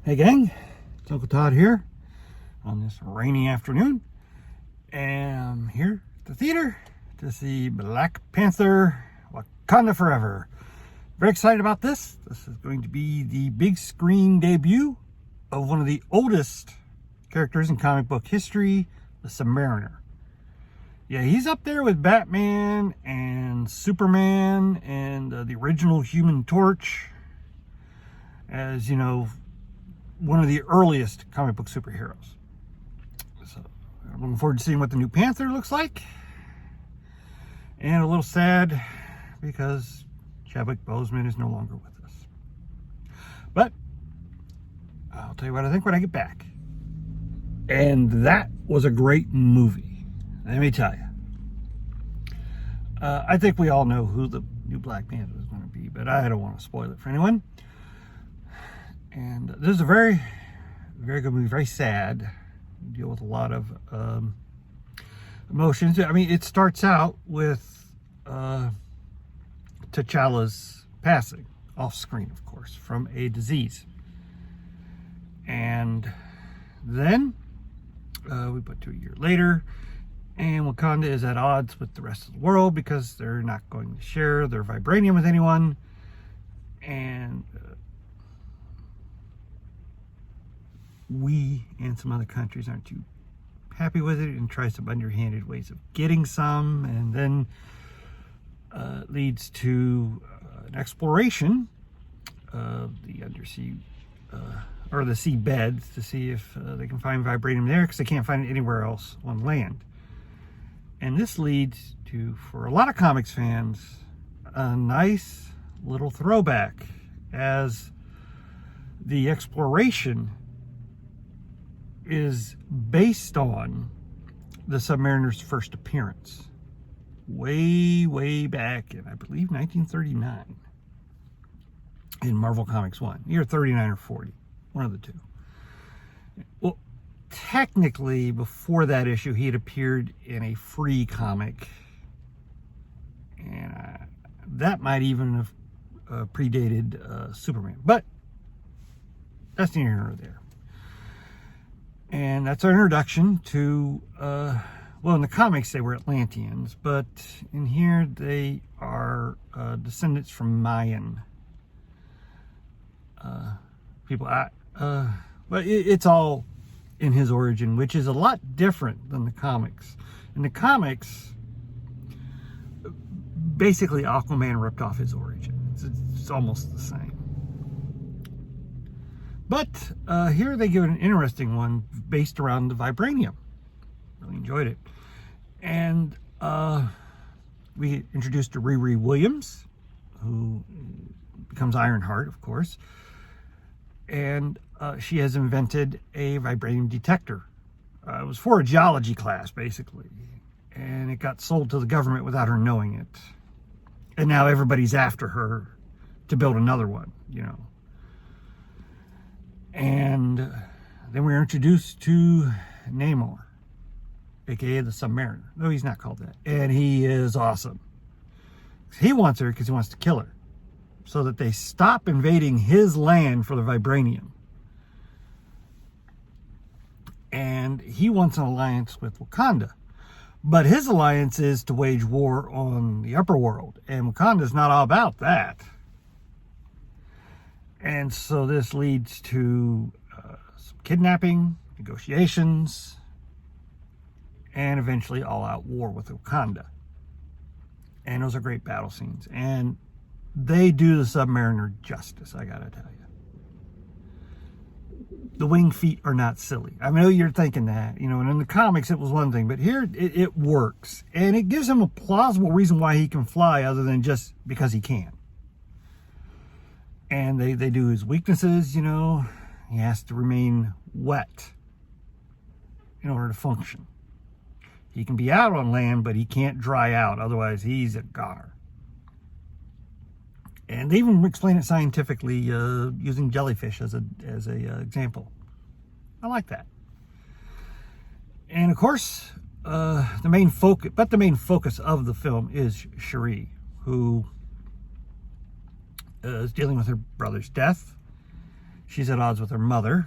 Hey gang, it's Uncle Todd here on this rainy afternoon, and I'm here at the theater to see Black Panther, Wakanda Forever. Very excited about this. This is going to be the big screen debut of one of the oldest characters in comic book history, the Submariner. Yeah, he's up there with Batman and Superman and the original Human Torch as, you know, one of the earliest comic book superheroes. So I'm looking forward to seeing what the new Panther looks like. And a little sad because Chadwick Boseman is no longer with us. But I'll tell you what I think when I get back. And that was a great movie, let me tell you. I think we all know who the new Black Panther is going to be, but I don't want to spoil it for anyone. And this is a very, very good movie, very sad. Deal with a lot of emotions. I mean, it starts out with T'Challa's passing, off screen, of course, from a disease. And then we put to a year later, and Wakanda is at odds with the rest of the world because they're not going to share their vibranium with anyone. And we and some other countries aren't too happy with it and try some underhanded ways of getting some, and then leads to an exploration of the undersea or the sea beds to see if they can find vibranium there, because they can't find it anywhere else on land. And this leads to, for a lot of comics fans, a nice little throwback, as the exploration is based on the Submariner's first appearance way back in, I believe, 1939 in Marvel Comics 1. Either 39 or 40, one of the two. Well, technically, before that issue, he had appeared in a free comic, and that might even have predated Superman, but that's neither here nor there. And that's our introduction to, well, in the comics they were Atlanteans, but in here they are descendants from Mayan people. But it's all in his origin, which is a lot different than the comics. In the comics, basically Aquaman ripped off his origin. It's almost the same. But here they give it an interesting one based around the vibranium. Really enjoyed it. And we introduced to Riri Williams, who becomes Ironheart, of course. And she has invented a vibranium detector. It was for a geology class, basically. And it got sold to the government without her knowing it. And now everybody's after her to build another one, you know. And then we were introduced to Namor, aka the Submariner. No, he's not called that. And he is awesome. He wants her because he wants to kill her, so that they stop invading his land for the vibranium. And he wants an alliance with Wakanda. But his alliance is to wage war on the upper world. And Wakanda's not all about that. And so this leads to some kidnapping, negotiations, and eventually all-out war with Wakanda. And those are great battle scenes. And they do the Submariner justice, I gotta tell you. The winged feet are not silly. I know you're thinking that, you know, and in the comics it was one thing, but here it works. And it gives him a plausible reason why he can fly other than just because he can. And they do his weaknesses, you know. He has to remain wet in order to function. He can be out on land, but he can't dry out. Otherwise, he's a goner. And they even explain it scientifically using jellyfish as a example. I like that. And of course, the main focus of the film is Hery, who is dealing with her brother's death she's at odds with her mother.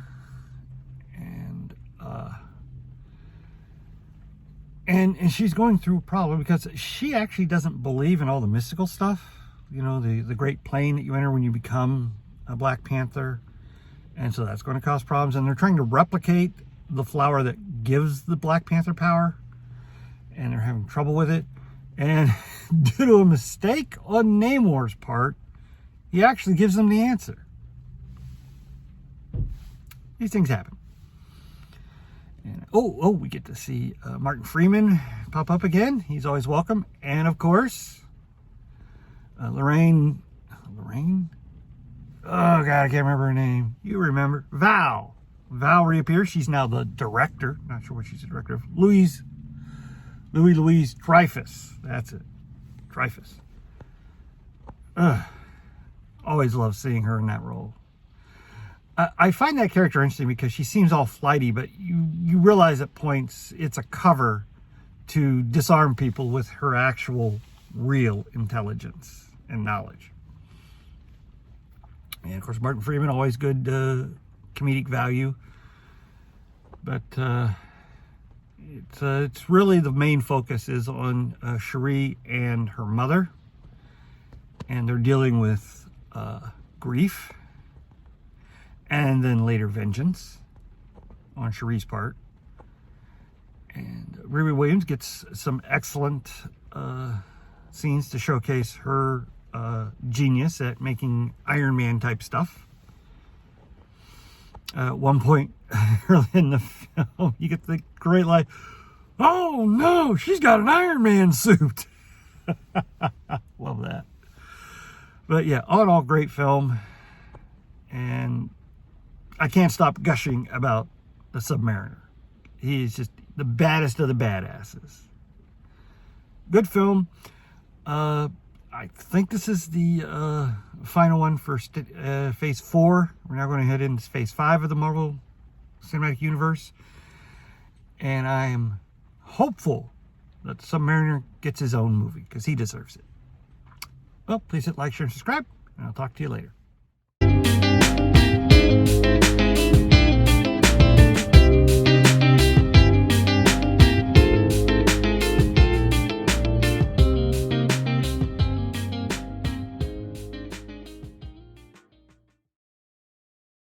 And she's going through a problem because she actually doesn't believe in all the mystical stuff. You know, the great plane that you enter when you become a Black Panther. And so that's going to cause problems. And they're trying to replicate the flower that gives the Black Panther power. And they're having trouble with it. And due to a mistake on Namor's part, he actually gives them the answer. These things happen. And, we get to see Martin Freeman pop up again. He's always welcome. And of course, Lorraine? Oh God, I can't remember her name. You remember? Val reappears. She's now the director. Not sure what she's the director of. Louise Dreyfus. That's it. Dreyfus. Always love seeing her in that role. I find that character interesting because she seems all flighty, but you realize at points it's a cover to disarm people with her actual real intelligence and knowledge. And of course, Martin Freeman, always good comedic value. But it's really the main focus is on Hery and her mother. And they're dealing with grief. And then later vengeance on Hery's part. And Riri Williams gets some excellent scenes to showcase her genius at making Iron Man type stuff. At one point early in the film, you get the great line, "Oh no, she's got an Iron Man suit." Love that. But yeah, all in all, great film. And I can't stop gushing about the Submariner. He's just the baddest of the badasses. Good film. I think this is the final one for Phase 4. We're now going to head into Phase 5 of the Marvel Cinematic Universe. And I am hopeful that Submariner gets his own movie because he deserves it. Well, please hit like, share, and subscribe, and I'll talk to you later.